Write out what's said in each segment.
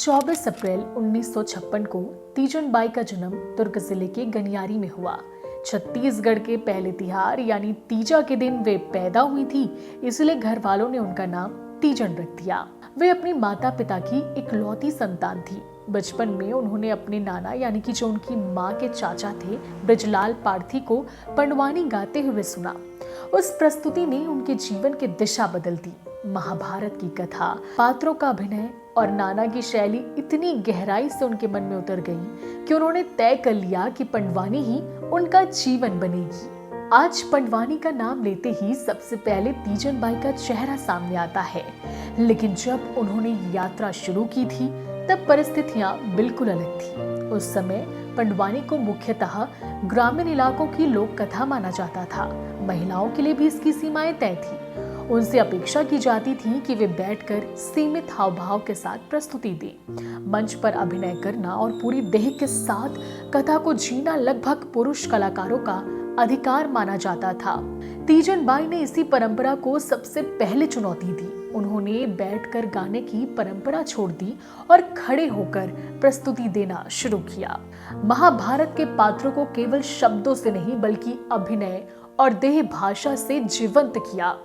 24 अप्रैल 1956 को तीजन बाई का जन्म दुर्ग जिले के गनियारी में हुआ। छत्तीसगढ़ के पहले तिहार यानी तीजा के दिन वे पैदा हुई थी, इसलिए घर वालों ने उनका नाम तीजन रख दिया। वे अपनी माता पिता की इकलौती संतान थी। बचपन में उन्होंने अपने नाना यानी कि जो उनकी माँ के चाचा थे ब्रजलाल पारधी को पंडवानी गाते हुए सुना। उस प्रस्तुति ने उनके जीवन की दिशा बदल दी। महाभारत की कथा, पात्रों का अभिनय और नाना की शैली इतनी गहराई से उनके मन में उतर गई कि उन्होंने तय कर लिया कि पंडवानी ही उनका जीवन बनेगी। आज पंडवानी का नाम लेते ही सबसे पहले तीजन बाई का चेहरा सामने आता है, लेकिन जब उन्होंने यात्रा शुरू की थी तब परिस्थितियां बिल्कुल अलग थी। उस समय पंडवानी को मुख्यतः ग्रामीण इलाकों की लोक कथा माना जाता था। महिलाओं के लिए भी इसकी सीमाएं तय थी। उनसे अपेक्षा की जाती थी कि वे बैठकर सीमित हाव भाव के साथ प्रस्तुति दें। मंच पर अभिनय करना और पूरी देह के साथ कथा को जीना लगभग पुरुष कलाकारों का अधिकार माना जाता था। तीजन बाई ने इसी परंपरा को सबसे पहले चुनौती दी। उन्होंने बैठकर गाने की परंपरा छोड़ दी और खड़े होकर प्रस्तुति देना शुरू किया। महाभारत के पात्रों को केवल शब्दों से नहीं बल्कि अभिनय और देह भाषा से जीवंत किया।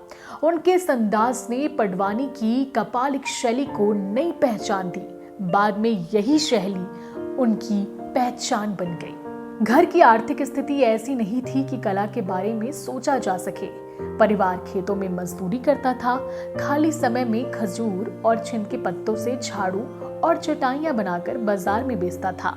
उनके इस अंदाज ने पंडवानी की कपालिक शैली को नई पहचान दी। बाद में यही शैली उनकी पहचान बन गई। घर की आर्थिक स्थिति ऐसी नहीं थी कि कला के बारे में सोचा जा सके। परिवार खेतों में मजदूरी करता था। खाली समय में खजूर और छिंद के पत्तों से झाड़ू और चटाइयां बनाकर बाजार में बेचता था।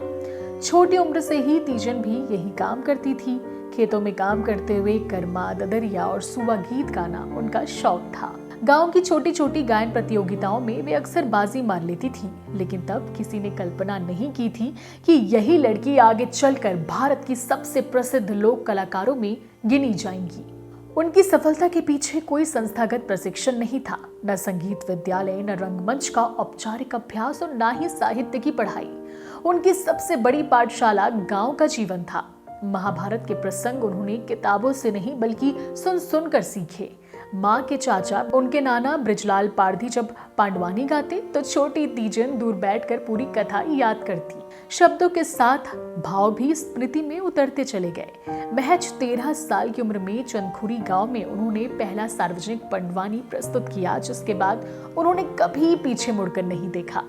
छोटी उम्र से ही तीजन भी यही काम करती थी। खेतों में काम करते हुए कर्मा, ददरिया और सुवा गीत गाना उनका शौक था। गांव की छोटी छोटी गायन प्रतियोगिताओं में वे अक्सर बाजी मार लेती थी, लेकिन तब किसी ने कल्पना नहीं की थी कि यही लड़की आगे चलकर भारत की सबसे प्रसिद्ध लोक कलाकारों में गिनी जाएंगी। उनकी सफलता के पीछे कोई संस्थागत प्रशिक्षण नहीं था, न संगीत विद्यालय, न रंगमंच का औपचारिक अभ्यास और न ही साहित्य की पढ़ाई। उनकी सबसे बड़ी पाठशाला गांव का जीवन था। महाभारत के प्रसंग उन्होंने किताबों से नहीं बल्कि सुन सुनकर सीखे। माँ के चाचा, उनके नाना ब्रजलाल पारधी जब पांडवानी गाते तो छोटी तीजन दूर बैठकर पूरी कथा याद करती। शब्दों के साथ भाव भी स्मृति में उतरते चले गए। महज 13 साल की उम्र में चंदखुरी गांव में उन्होंने पहला सार्वजनिक पंडवानी प्रस्तुत किया, जिसके बाद उन्होंने कभी पीछे मुड़कर नहीं देखा।